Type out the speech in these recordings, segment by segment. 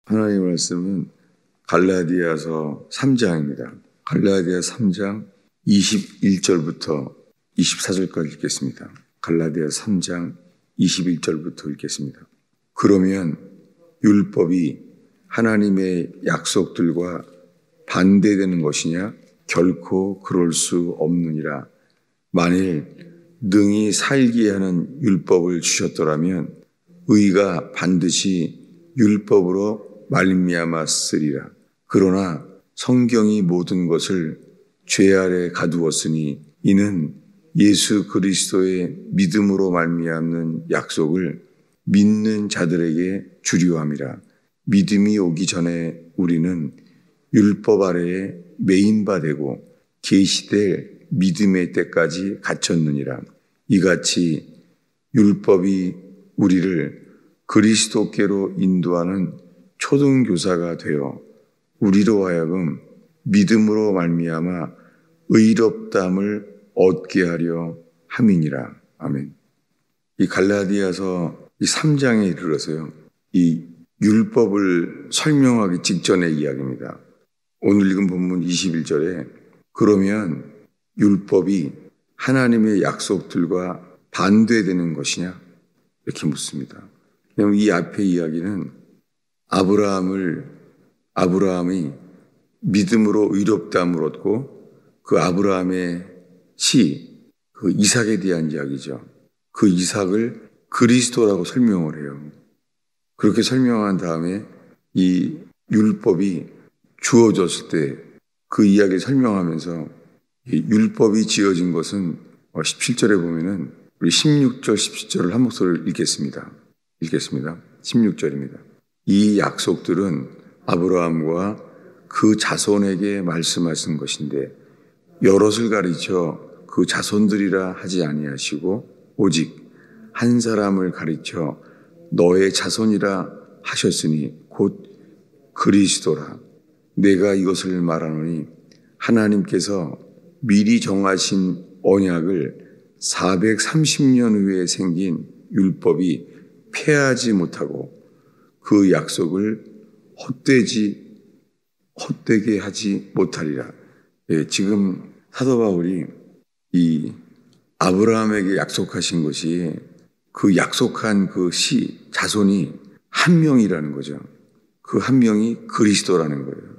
하나님의 말씀은 갈라디아서 3장입니다. 갈라디아 3장 21절부터 24절까지 읽겠습니다. 갈라디아 3장 21절부터 읽겠습니다. 그러면 율법이 하나님의 약속들과 반대되는 것이냐? 결코 그럴 수 없느니라. 만일 능히 살게 하는 율법을 주셨더라면 의가 반드시 율법으로 말미암았으리라. 그러나 성경이 모든 것을 죄 아래 가두었으니 이는 예수 그리스도의 믿음으로 말미암는 약속을 믿는 자들에게 주려 함이라. 믿음이 오기 전에 우리는 율법 아래에 매인 바 되고 계시될 믿음의 때까지 갇혔느니라. 이같이 율법이 우리를 그리스도께로 인도하는 초등교사가 되어 우리로 하여금 믿음으로 말미암아 의롭다함을 얻게 하려 함이니라. 아멘. 이 갈라디아서 이 3장에 이르러서요, 이 율법을 설명하기 직전의 이야기입니다. 오늘 읽은 본문 21절에 그러면 율법이 하나님의 약속들과 반대되는 것이냐? 이렇게 묻습니다. 왜냐하면 이 앞의 이야기는 아브라함이 믿음으로 의롭다함을 얻고 그 아브라함의 그 이삭에 대한 이야기죠. 그 이삭을 그리스도라고 설명을 해요. 그렇게 설명한 다음에 이 율법이 주어졌을 때 그 이야기를 설명하면서 이 율법이 지어진 것은 17절에 보면은 우리 16절, 17절을 한 목소리를 읽겠습니다. 16절입니다. 이 약속들은 아브라함과 그 자손에게 말씀하신 것인데 여럿을 가리켜 그 자손들이라 하지 아니하시고 오직 한 사람을 가리켜 너의 자손이라 하셨으니 곧 그리스도라. 내가 이것을 말하노니 하나님께서 미리 정하신 언약을 430년 후에 생긴 율법이 폐하지 못하고 그 약속을 헛되게 하지 못하리라. 지금 사도 바울이 이 아브라함에게 약속하신 것이 그 약속한 그 자손이 한 명이라는 거죠. 그 한 명이 그리스도라는 거예요.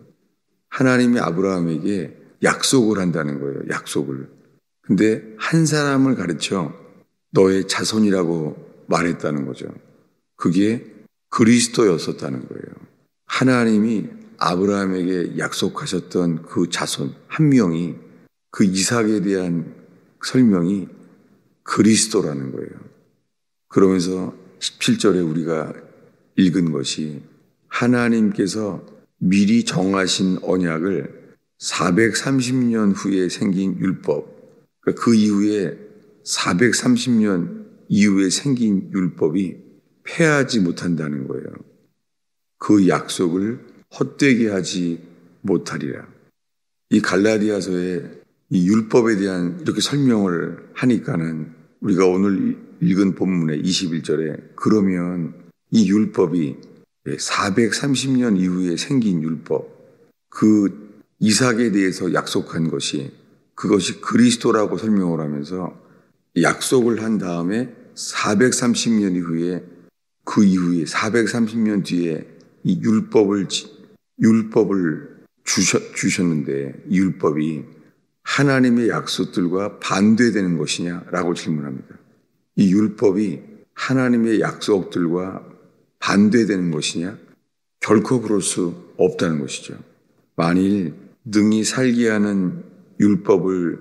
하나님이 아브라함에게 약속을 한다는 거예요. 약속을. 근데 한 사람을 가르쳐 너의 자손이라고 말했다는 거죠. 그게 그리스도였었다는 거예요. 하나님이 아브라함에게 약속하셨던 그 자손 한 명이 그 이삭에 대한 설명이 그리스도라는 거예요. 그러면서 17절에 우리가 읽은 것이 하나님께서 미리 정하신 언약을 430년 후에 생긴 율법, 그 이후에 430년 이후에 생긴 율법이 폐하지 못한다는 거예요. 그 약속을 헛되게 하지 못하리라. 이 갈라디아서의 이 율법에 대한 이렇게 설명을 하니까는 우리가 오늘 읽은 본문의 21절에 그러면 이 율법이 430년 이후에 생긴 율법, 그 이삭에 대해서 약속한 그것이 그리스도라고 설명을 하면서 약속을 한 다음에 430년 이후에 그 이후에 430년 뒤에 이 율법을 주셨는데 이 율법이 하나님의 약속들과 반대되는 것이냐라고 질문합니다. 이 율법이 하나님의 약속들과 반대되는 것이냐? 결코 그럴 수 없다는 것이죠. 만일 능히 살게 하는 율법을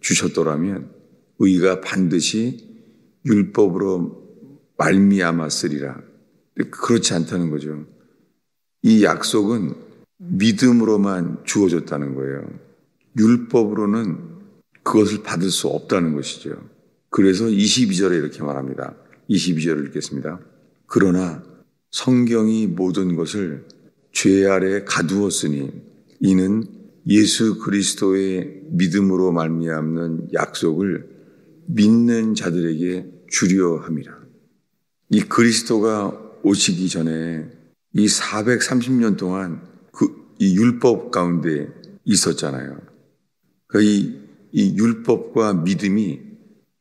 주셨더라면 의가 반드시 율법으로 말미암았으리라. 그렇지 않다는 거죠. 이 약속은 믿음으로만 주어졌다는 거예요. 율법으로는 그것을 받을 수 없다는 것이죠. 그래서 22절에 이렇게 말합니다. 22절을 읽겠습니다. 그러나 성경이 모든 것을 죄 아래 가두었으니 이는 예수 그리스도의 믿음으로 말미암는 약속을 믿는 자들에게 주려 함이라. 이 그리스도가 오시기 전에 이 430년 동안 이 율법 가운데 있었잖아요. 이 율법과 믿음이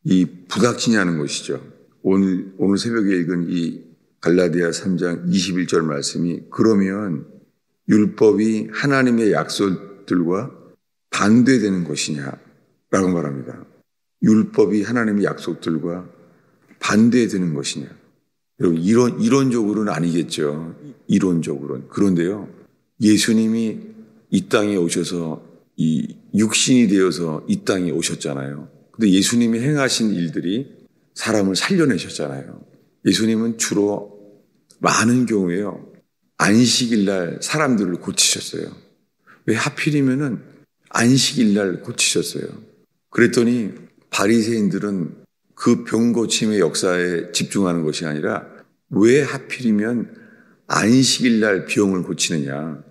이 부닥치냐는 것이죠. 오늘 새벽에 읽은 이 갈라디아 3장 21절 말씀이 그러면 율법이 하나님의 약속들과 반대되는 것이냐라고 말합니다. 율법이 하나님의 약속들과 반대되는 것이냐. 여러분 이론적으로는 아니겠죠. 이론적으로는. 그런데요. 예수님이 이 땅에 오셔서 이 육신이 되어서 이 땅에 오셨잖아요. 근데 예수님이 행하신 일들이 사람을 살려내셨잖아요. 예수님은 주로 많은 경우에요. 안식일 날 사람들을 고치셨어요. 왜 하필이면은 안식일 날 고치셨어요. 그랬더니 바리새인들은 그 병 고침의 역사에 집중하는 것이 아니라 왜 하필이면 안식일 날 병을 고치느냐.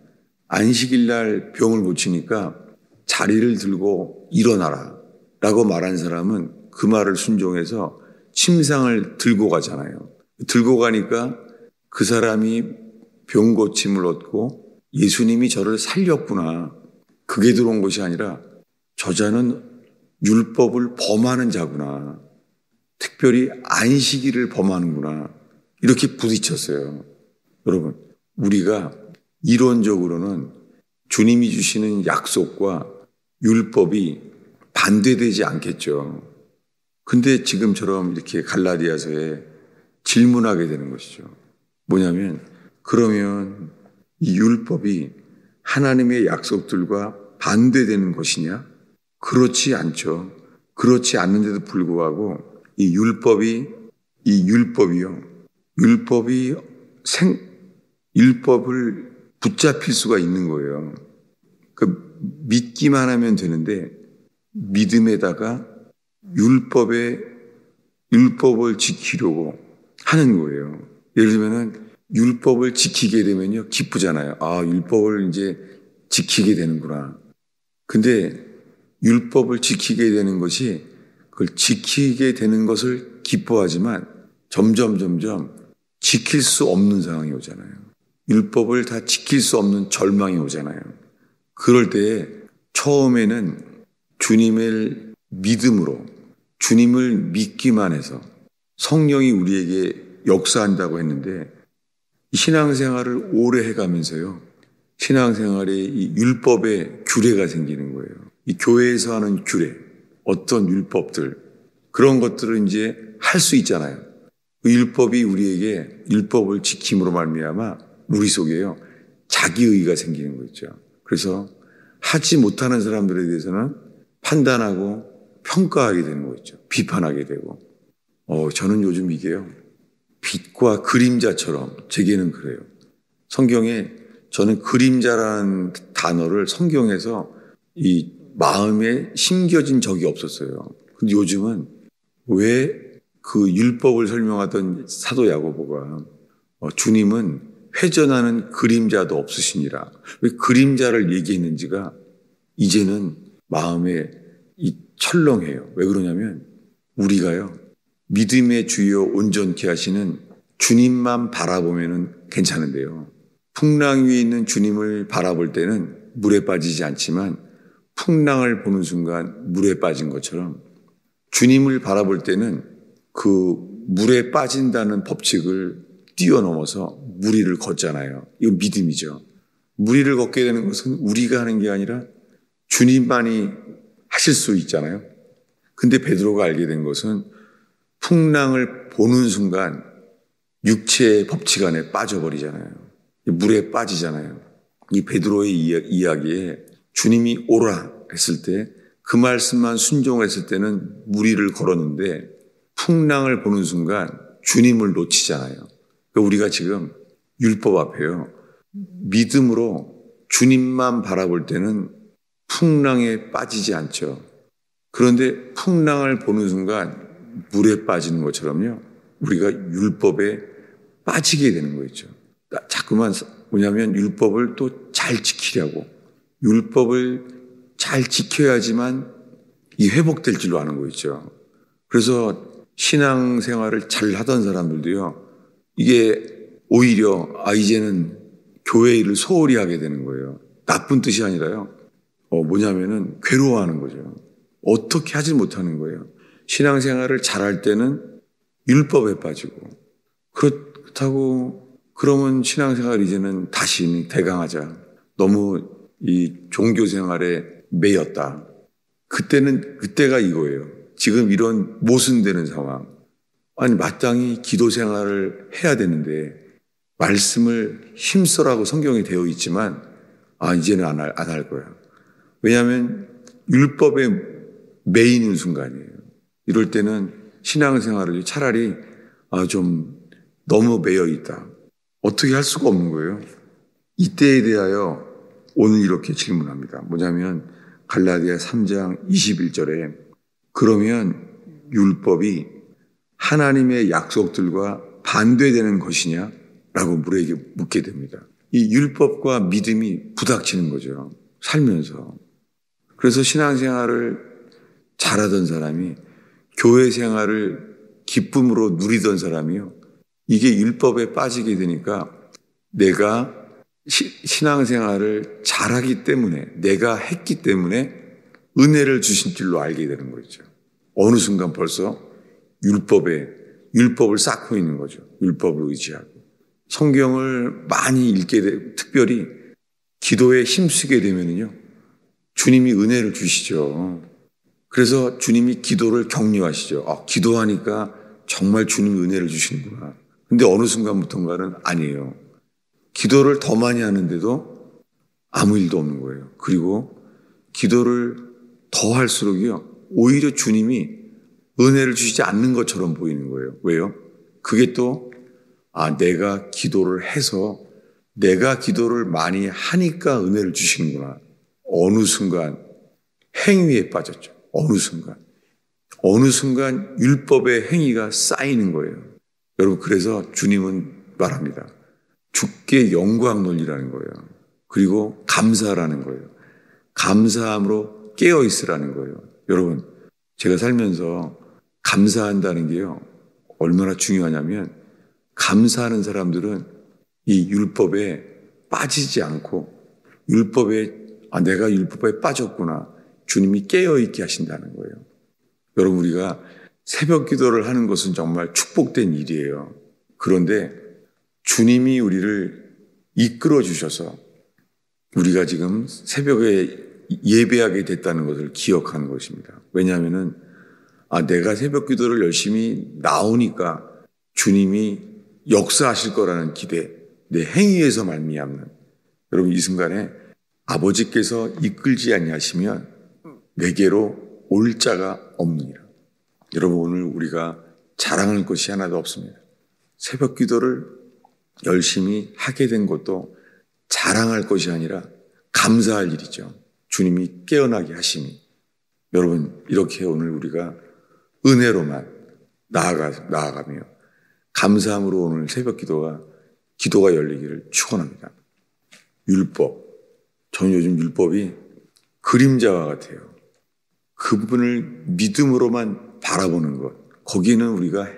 안식일 날 병을 고치니까 자리를 들고 일어나라 라고 말한 사람은 그 말을 순종해서 침상을 들고 가잖아요. 들고 가니까 그 사람이 병 고침을 얻고 예수님이 저를 살렸구나. 그게 들어온 것이 아니라 저자는 율법을 범하는 자구나. 특별히 안식일을 범하는구나. 이렇게 부딪혔어요. 여러분, 우리가 이론적으로는 주님이 주시는 약속과 율법이 반대되지 않겠죠. 근데 지금처럼 이렇게 갈라디아서에 질문하게 되는 것이죠. 뭐냐면 그러면 이 율법이 하나님의 약속들과 반대되는 것이냐? 그렇지 않죠. 그렇지 않는데도 불구하고 이 율법이요. 율법을 붙잡힐 수가 있는 거예요. 믿기만 하면 되는데 믿음에다가 율법을 지키려고 하는 거예요. 예를 들면은 율법을 지키게 되면요, 기쁘잖아요. 아, 율법을 이제 지키게 되는구나. 근데 율법을 지키게 되는 것이 그걸 지키게 되는 것을 기뻐하지만 점점 지킬 수 없는 상황이 오잖아요. 율법을 다 지킬 수 없는 절망이 오잖아요. 그럴 때에 처음에는 주님을 믿음으로 주님을 믿기만 해서 성령이 우리에게 역사한다고 했는데 신앙생활을 오래 해가면서요. 신앙생활에 이 율법의 규례가 생기는 거예요. 이 교회에서 하는 규례, 어떤 율법들 그런 것들을 이제 할 수 있잖아요. 그 율법이 우리에게 율법을 지킴으로 말미암아 우리 속에요. 자기의가 생기는 거 있죠. 그래서 하지 못하는 사람들에 대해서는 판단하고 평가하게 되는 거 있죠. 비판하게 되고. 저는 요즘 이게요. 빛과 그림자처럼 제게는 그래요. 성경에 저는 그림자라는 단어를 성경에서 이 마음에 심겨진 적이 없었어요. 근데 요즘은 왜 그 율법을 설명하던 사도 야고보가 주님은 회전하는 그림자도 없으시니라. 왜 그림자를 얘기했는지가 이제는 마음에 철렁해요. 왜 그러냐면 우리가요. 믿음의 주여 온전케 하시는 주님만 바라보면은 괜찮은데요. 풍랑 위에 있는 주님을 바라볼 때는 물에 빠지지 않지만 풍랑을 보는 순간 물에 빠진 것처럼 주님을 바라볼 때는 그 물에 빠진다는 법칙을 뛰어넘어서 무리를 걷잖아요. 이건 믿음이죠. 무리를 걷게 되는 것은 우리가 하는 게 아니라 주님만이 하실 수 있잖아요. 근데 베드로가 알게 된 것은 풍랑을 보는 순간 육체의 법칙 안에 빠져버리잖아요. 물에 빠지잖아요. 이 베드로의 이야기에 주님이 오라 했을 때 그 말씀만 순종했을 때는 무리를 걸었는데 풍랑을 보는 순간 주님을 놓치잖아요. 그러니까 우리가 지금 율법 앞에요. 믿음으로 주님만 바라볼 때는 풍랑에 빠지지 않죠. 그런데 풍랑을 보는 순간 물에 빠지는 것처럼요. 우리가 율법에 빠지게 되는 거 있죠. 자꾸만 뭐냐면 율법을 또 잘 지키려고 율법을 잘 지켜야지만 이 회복될 줄로 아는 거 있죠. 그래서 신앙생활을 잘 하던 사람들도요. 이게 오히려 이제는 교회 일을 소홀히 하게 되는 거예요. 나쁜 뜻이 아니라요. 뭐냐면은 괴로워하는 거죠. 어떻게 하지 못하는 거예요. 신앙생활을 잘할 때는 율법에 빠지고, 그렇다고 그러면 신앙생활 이제는 다시 대강하자. 너무 이 종교생활에 매였다. 그때가 이거예요. 지금 이런 모순되는 상황. 아니, 마땅히 기도생활을 해야 되는데 말씀을 힘써라고 성경에 되어 있지만 이제는 안 할 거야. 왜냐하면 율법에 매이는 순간이에요. 이럴 때는 신앙생활을 차라리 좀 너무 매여 있다. 어떻게 할 수가 없는 거예요. 이때에 대하여 오늘 이렇게 질문합니다. 뭐냐면 갈라디아 3장 21절에 그러면 율법이 하나님의 약속들과 반대되는 것이냐? 라고 우리에게 묻게 됩니다. 이 율법과 믿음이 부닥치는 거죠. 살면서. 그래서 신앙생활을 잘하던 사람이 교회 생활을 기쁨으로 누리던 사람이요. 이게 율법에 빠지게 되니까 내가 신앙생활을 잘하기 때문에 내가 했기 때문에 은혜를 주신 줄로 알게 되는 거죠. 어느 순간 벌써 율법을 쌓고 있는 거죠. 율법을 의지하고. 성경을 많이 특별히 기도에 힘쓰게 되면요. 주님이 은혜를 주시죠. 그래서 주님이 기도를 격려하시죠. 기도하니까 정말 주님이 은혜를 주시는구나. 근데 어느 순간부터인가는 아니에요. 기도를 더 많이 하는데도 아무 일도 없는 거예요. 그리고 기도를 더 할수록요. 오히려 주님이 은혜를 주시지 않는 것처럼 보이는 거예요. 왜요? 그게 또 내가 기도를 해서 내가 기도를 많이 하니까 은혜를 주시는구나. 어느 순간 행위에 빠졌죠. 어느 순간 율법의 행위가 쌓이는 거예요. 여러분, 그래서 주님은 말합니다. 주께 영광 돌리라는 거예요. 그리고 감사라는 거예요. 감사함으로 깨어 있으라는 거예요. 여러분, 제가 살면서 감사한다는 게요. 얼마나 중요하냐면 감사하는 사람들은 이 율법에 빠지지 않고 내가 율법에 빠졌구나. 주님이 깨어있게 하신다는 거예요. 여러분, 우리가 새벽 기도를 하는 것은 정말 축복된 일이에요. 그런데 주님이 우리를 이끌어 주셔서 우리가 지금 새벽에 예배하게 됐다는 것을 기억하는 것입니다. 왜냐하면은 내가 새벽 기도를 열심히 나오니까 주님이 역사하실 거라는 기대, 내 행위에서 말미암는. 여러분, 이 순간에 아버지께서 이끌지 아니하시면 내게로 올 자가 없느니라. 여러분, 오늘 우리가 자랑할 것이 하나도 없습니다. 새벽 기도를 열심히 하게 된 것도 자랑할 것이 아니라 감사할 일이죠. 주님이 깨어나게 하심이. 여러분, 이렇게 오늘 우리가 은혜로만 나아가며 감사함으로 오늘 새벽 기도가 열리기를 축원합니다. 율법. 저는 요즘 율법이 그림자와 같아요. 그분을 믿음으로만 바라보는 것. 거기는 우리가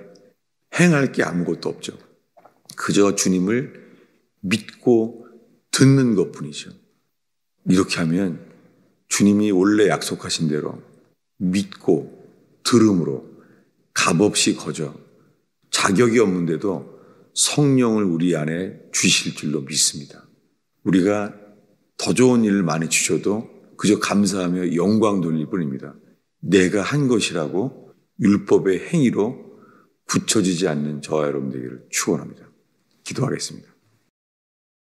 행할 게 아무것도 없죠. 그저 주님을 믿고 듣는 것뿐이죠. 이렇게 하면 주님이 원래 약속하신 대로 믿고 들음으로 값없이 거저 자격이 없는데도 성령을 우리 안에 주실 줄로 믿습니다. 우리가 더 좋은 일을 많이 주셔도 그저 감사하며 영광 돌릴 뿐입니다. 내가 한 것이라고 율법의 행위로 굳혀지지 않는 저와 여러분 되기를 축원합니다. 기도하겠습니다.